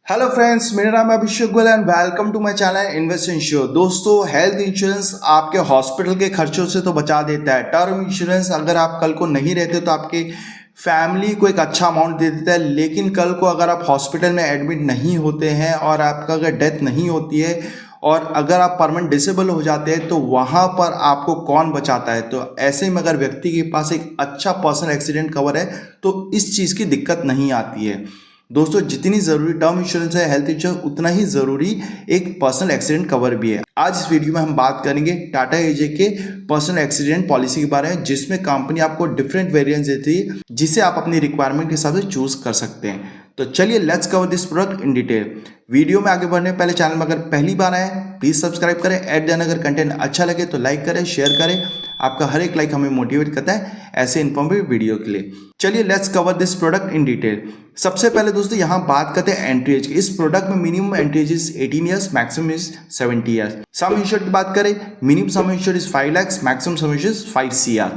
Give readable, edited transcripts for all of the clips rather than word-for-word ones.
Hello friends, मेरा नाम है Abhishek Goyal and welcome to my channel invest insure. दोस्तों, हेल्थ इंश्योरेंस आपके हॉस्पिटल के खर्चों से तो बचा देता है। टर्म इंश्योरेंस अगर आप कल को नहीं रहते तो आपके फैमिली को एक अच्छा अमाउंट दे देता है, लेकिन कल को अगर आप हॉस्पिटल में एडमिट नहीं होते हैं और आपका अगर डेथ नहीं होती है और अगर आप परमानेंट डिसेबल हो जाते हैं तो वहाँ पर आपको कौन बचाता है। तो ऐसे में अगर व्यक्ति के पास एक अच्छा पर्सनल एक्सीडेंट कवर है तो इस चीज़ की दिक्कत नहीं आती है। दोस्तों, जितनी ज़रूरी टर्म इंश्योरेंस है, हेल्थ इंश्योरेंस, उतना ही ज़रूरी एक पर्सनल एक्सीडेंट कवर भी है। आज इस वीडियो में हम बात करेंगे टाटा एजे के पर्सनल एक्सीडेंट पॉलिसी के बारे में, जिसमें कंपनी आपको डिफरेंट वेरिएंट्स देती है जिसे आप अपनी रिक्वायरमेंट के हिसाब से चूज कर सकते हैं। तो चलिए let's cover this product in detail. Video में आगे बढ़ने पहले चैनल में अगर पहली बार आए प्लीज सब्सक्राइब करें। एट देन अगर कंटेंट अच्छा लगे तो लाइक करें, शेयर करें। आपका हर एक लाइक हमें मोटिवेट करता है ऐसे इन्फॉर्मेटिव वीडियो के लिए। चलिए let's cover this product in detail. सबसे पहले दोस्तों यहाँ बात करते हैं एंट्री एज की। इस प्रोडक्ट में minimum entry age is 18 years, maximum is 70 years. Sum insured की बात करें, minimum sum insured is 5 lakh, maximum sum insured is 5 CR।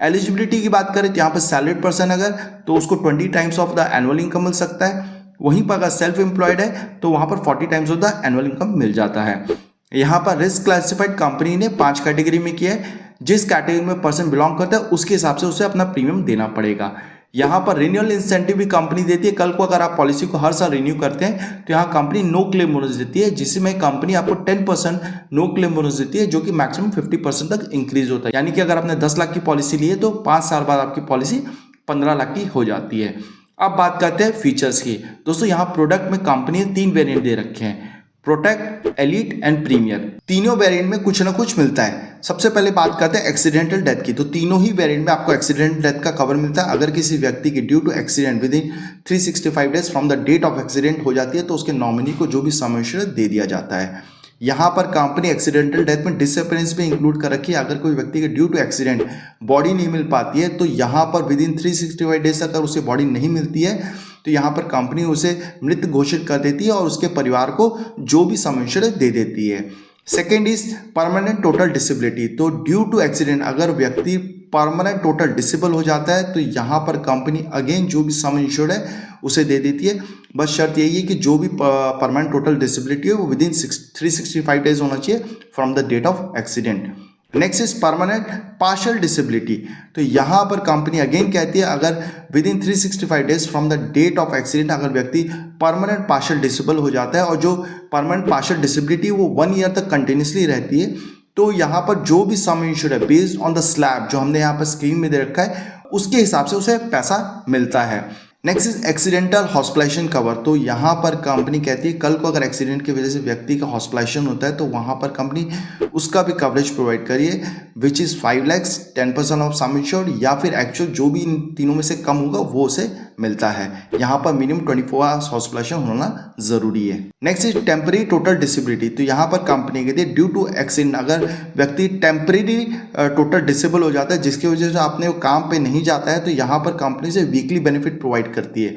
Eligibility की बात करें तो यहाँ पर सैलरीड पर्सन अगर तो उसको 20 times of the annual income मिल सकता है। वहीं पर अगर सेल्फ एम्प्लॉयड है तो वहां पर 40 times of the annual income मिल जाता है। यहाँ पर रिस्क क्लासिफाइड कंपनी ने 5 कैटेगरी में किया है। जिस कैटेगरी में पर्सन बिलोंग करता है उसके हिसाब से उसे अपना प्रीमियम देना पड़ेगा। यहाँ पर रिन्यूअल इंसेंटिव भी कंपनी देती है। कल को अगर आप पॉलिसी को हर साल रिन्यू करते हैं तो यहाँ कंपनी नो क्लेम बोनस देती है, जिसमें कंपनी आपको 10% नो क्लेम बोनस देती है, जो कि मैक्सिमम 50% तक इंक्रीज होता है। यानी कि अगर आपने 10 लाख की पॉलिसी ली है तो 5 साल बाद आपकी पॉलिसी 15 लाख की हो जाती है। अब बात करते हैं फीचर्स की। दोस्तों, यहाँ प्रोडक्ट में कंपनी ने 3 वेरिएंट दे रखे हैं, प्रोटेक्ट, एलीट एंड प्रीमियर। तीनों वेरिएंट में कुछ ना कुछ मिलता है। सबसे पहले बात करते हैं एक्सीडेंटल डेथ की। तो तीनों ही वेरिएंट में आपको एक्सीडेंटल डेथ का कवर मिलता है। अगर किसी व्यक्ति की due to accident within 365 days from the date of accident हो जाती है तो उसके नॉमिनी को जो भी सम एश्योर्ड दे दिया जाता है। यहाँ पर कंपनी एक्सीडेंटल डेथ में डिसअपीयरेंस भी इंक्लूड कर रखी है। अगर कोई व्यक्ति के ड्यू टू एक्सीडेंट बॉडी नहीं मिल पाती है तो यहाँ पर विद इन 365 डेज अगर उसे बॉडी नहीं मिलती है तो यहाँ पर कंपनी उसे मृत घोषित कर देती है और उसके परिवार को जो भी सम एश्योर्ड दे देती है। Second is permanent total disability. तो ड्यू टू एक्सीडेंट अगर व्यक्ति परमानेंट टोटल डिसेबल हो जाता है तो यहाँ पर कंपनी अगेन जो भी सम इंश्योर्ड है उसे दे देती है। बस शर्त यही है कि जो भी परमानेंट टोटल डिसेबिलिटी है वो विद इन 365 डेज होना चाहिए from the date of accident. Next is permanent partial disability. तो यहाँ पर कंपनी अगेन कहती है अगर within 365 days from the date of accident अगर व्यक्ति परमानेंट पार्शियल डिसेबल हो जाता है और जो परमानेंट पार्शियल डिसेबिलिटी वो 1 ईयर तक कंटिन्यूसली रहती है तो यहाँ पर जो भी सम इंश्योर्ड है बेस्ड ऑन द स्लैब जो हमने यहाँ पर स्क्रीन में दे रखा है उसके हिसाब से उसे पैसा मिलता है। Next is accidental hospitalisation cover. तो यहाँ पर कंपनी कहती है कल को अगर एक्सीडेंट की वजह से व्यक्ति का हॉस्पिटलाइजेशन होता है तो वहाँ पर कंपनी उसका भी कवरेज प्रोवाइड करिए which is 5 lakh, 10% of sum insured या फिर एक्चुअल जो भी इन तीनों में से कम होगा वो उसे मिलता है। यहाँ पर मिनिमम 24 आवर्स हॉस्पिटलाइजेशन होना जरूरी है। Next is temporary total disability. तो यहाँ पर कंपनी कहती है ड्यू टू एक्सीडेंट अगर व्यक्ति टेम्परेरी टोटल डिसेबल हो जाता है जिसकी वजह से आपने वो काम पे नहीं जाता है तो यहाँ पर कंपनी से वीकली बेनिफिट प्रोवाइड करती है।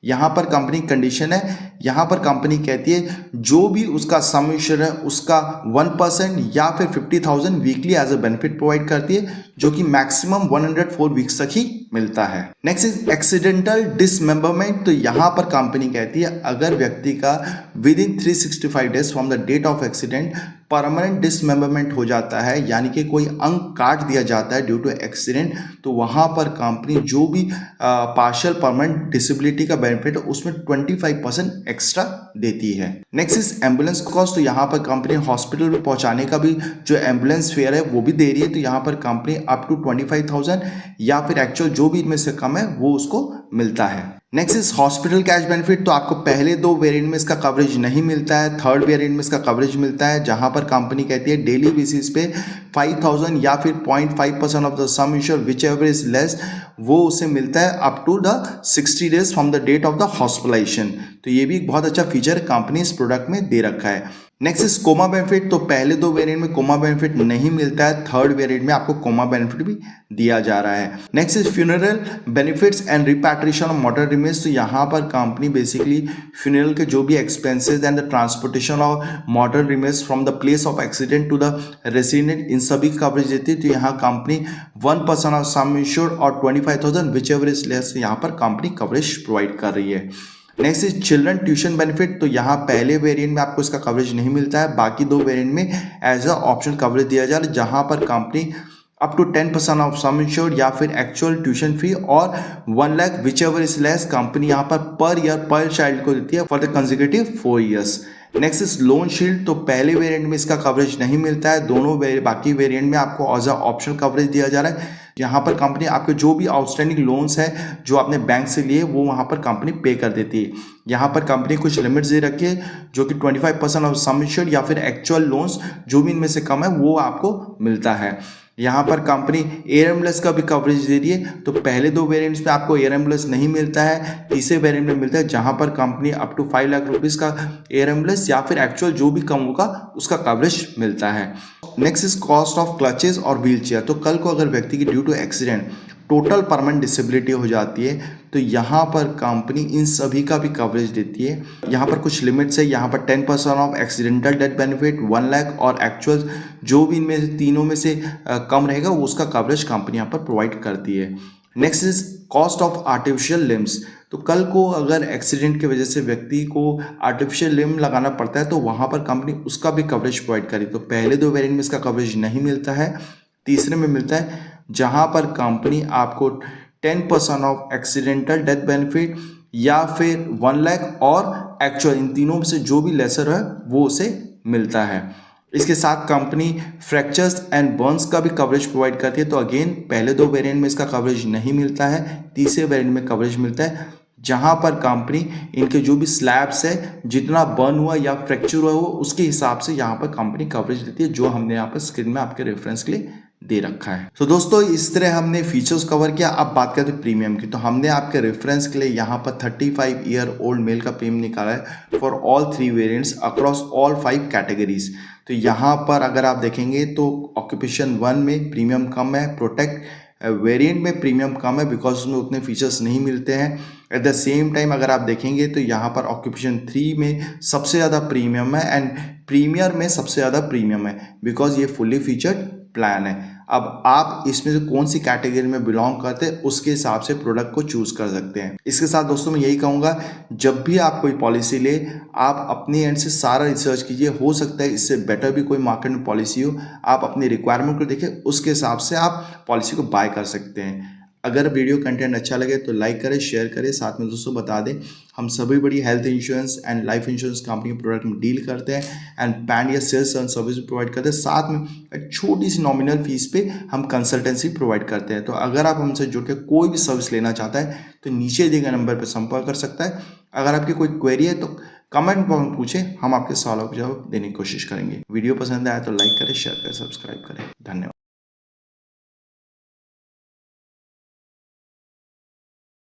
यहाँ पर कंपनी कंडीशन है, यहाँ पर कंपनी कहती है जो भी उसका सम इंश्योर्ड है उसका 1% या फिर 50,000 weekly as a benefit provide करती है, जो कि मैक्सिमम 104 वीक्स तक ही मिलता है। Next is accidental dismemberment. तो यहाँ पर कंपनी कहती है अगर व्यक्ति का within 365 days from the date of accident permanent dismemberment हो जाता है यानी कि कोई अंग काट दिया जाता है ड्यू टू एक्सीडेंट तो वहाँ पर कंपनी जो भी पार्शियल परमानेंट डिसेबिलिटी का बेनिफिट उसमें 25% एक्स्ट्रा देती है। Next is ambulance cost. तो यहाँ पर कंपनी हॉस्पिटल में पहुँचाने का भी जो एम्बुलेंस फेयर है वो भी दे रही है। तो यहाँ पर कंपनी अप टू 25,000 या फिर एक्चुअल जो भी इनमें से कम है वो उसको मिलता है। Next is hospital cash benefit. तो आपको पहले 2 वेरिएंट में इसका कवरेज नहीं मिलता है, थर्ड वेरिएंट में इसका कवरेज मिलता है जहां पर कंपनी कहती है डेली बेसिस पे 5,000 या फिर 0.5% of the sum insured whichever is less वो उसे मिलता है up to the 60 days from the date of the hospitalisation. तो ये भी एक बहुत अच्छा फीचर कंपनी इस प्रोडक्ट में दे रखा है। Next is coma benefit. तो पहले 2 वेरिएंट में कोमा बेनिफिट नहीं मिलता है, थर्ड वेरिएंट में आपको कोमा बेनिफिट भी दिया जा रहा है। Next is funeral benefits and repatriation of mortal remains. तो यहाँ पर कंपनी बेसिकली फ्यूनरल के जो भी expenses and the transportation of mortal remains from the place of accident to the resident in सभी कवरेज देती है। तो यहाँ कंपनी 1% ऑफ सम इंश्योर्ड और 25,000 विच एवर इज लेस यहाँ पर कंपनी कवरेज प्रोवाइड कर रही है। Next is children tuition benefit. तो यहाँ पहले वेरिएंट में आपको इसका कवरेज नहीं मिलता है, बाकी 2 वेरिएंट में एज अ ऑप्शन कवरेज दिया जा रहा है, जहाँ पर company up to 10% of sum insured या फिर एक्चुअल ट्यूशन फी और 1 lakh whichever is less company यहाँ पर ईयर पर चाइल्ड को देती है for the consecutive 4 years. Next is loan shield. तो पहले वेरिएंट में इसका कवरेज नहीं मिलता है, दोनों बाकी वेरिएंट में आपको एज अ ऑप्शनल कवरेज दिया जा रहा है। यहाँ पर कंपनी आपके जो भी आउटस्टैंडिंग लोन्स है जो आपने बैंक से लिए वो वहाँ पर कंपनी पे कर देती है। यहाँ पर कंपनी कुछ लिमिट्स दे रखी है जो कि 25% ऑफ सम इंश्योर्ड या फिर एक्चुअल लोन्स जो भी इनमें से कम है वो आपको मिलता है। यहाँ पर कंपनी एयर एम्बुलेंस का भी कवरेज दे रही है। तो पहले 2 वेरिएंट्स में आपको एयर एम्बुलेंस नहीं मिलता है, तीसरे वेरिएंट में मिलता है जहाँ पर company up to 5 lakh rupees का एयर एम्बुलेंस या फिर एक्चुअल जो भी कम होगा उसका कवरेज मिलता है। Next is cost of crutches और व्हील चेयर। तो कल को अगर व्यक्ति की due to accident total permanent disability हो जाती है तो यहाँ पर कंपनी इन सभी का भी कवरेज देती है। यहाँ पर कुछ लिमिट्स है, यहाँ पर 10% of accidental death benefit, 1 lakh और एक्चुअल जो भी इनमें से तीनों में से कम रहेगा उसका कवरेज कंपनी यहाँ पर प्रोवाइड करती है। Next is cost of artificial limbs. तो कल को अगर एक्सीडेंट की वजह से व्यक्ति को आर्टिफिशियल लिम्ब लगाना पड़ता है तो वहाँ पर कंपनी उसका भी कवरेज प्रोवाइड करी। तो पहले 2 वेरिएंट में इसका कवरेज नहीं मिलता है, तीसरे में मिलता है जहाँ पर कंपनी आपको 10% ऑफ एक्सीडेंटल डेथ बेनिफिट या फिर 1 लाख और एक्चुअल इन तीनों में से जो भी लेसर है वो उसे मिलता है। इसके साथ कंपनी फ्रैक्चर्स एंड बर्न्स का भी कवरेज प्रोवाइड करती है। तो अगेन पहले 2 वेरिएंट में इसका कवरेज नहीं मिलता है, तीसरे वेरिएंट में कवरेज मिलता है जहां पर कंपनी इनके जो भी स्लैब्स है जितना बर्न हुआ या फ्रैक्चर हुआ हो उसके हिसाब से यहाँ पर कंपनी कवरेज देती है, जो हमने यहाँ पर स्क्रीन में आपके रेफरेंस के लिए दे रखा है। तो दोस्तों इस तरह हमने फीचर्स कवर किया। अब बात करते हैं प्रीमियम की। तो हमने आपके रेफरेंस के लिए यहाँ पर 35 ईयर ओल्ड मेल का प्रीमियम निकाला है for all 3 variants across all 5 categories. तो यहाँ पर अगर आप देखेंगे तो ऑक्यूपेशन 1 में प्रीमियम कम है, प्रोटेक्ट वेरिएंट में प्रीमियम कम है बिकॉज उसमें उतने फीचर्स नहीं मिलते हैं। एट द सेम टाइम अगर आप देखेंगे तो यहाँ पर ऑक्यूपेशन 3 में सबसे ज़्यादा प्रीमियम है एंड प्रीमियर में सबसे ज़्यादा प्रीमियम है बिकॉज ये फुल्ली फीचर्ड प्लान है। अब आप इसमें से कौन सी कैटेगरी में बिलोंग करते हैं उसके हिसाब से प्रोडक्ट को चूज कर सकते हैं। इसके साथ दोस्तों मैं यही कहूँगा जब भी आप कोई पॉलिसी ले आप अपने एंड से सारा रिसर्च कीजिए, हो सकता है इससे बेटर भी कोई मार्केट में पॉलिसी हो, आप अपनी रिक्वायरमेंट को देखें उसके हिसाब से आप पॉलिसी को बाय कर सकते हैं। अगर वीडियो कंटेंट अच्छा लगे तो लाइक करें, शेयर करें। साथ में दोस्तों बता दें हम सभी बड़ी health insurance and life insurance company के प्रोडक्ट में डील करते हैं एंड पैन या सेल्स एंड सर्विस प्रोवाइड करते हैं। साथ में एक छोटी सी नॉमिनल फीस पे हम कंसल्टेंसी प्रोवाइड करते हैं। तो अगर आप हमसे जुड़ के कोई भी सर्विस लेना चाहता है तो नीचे दिए गए नंबर पर संपर्क कर सकता है। अगर आपकी कोई क्वेरी है तो कमेंट में पूछें, हम आपके सवालों का जवाब देने की कोशिश करेंगे। वीडियो पसंद आया तो लाइक करें, शेयर करें, सब्सक्राइब करें। धन्यवाद।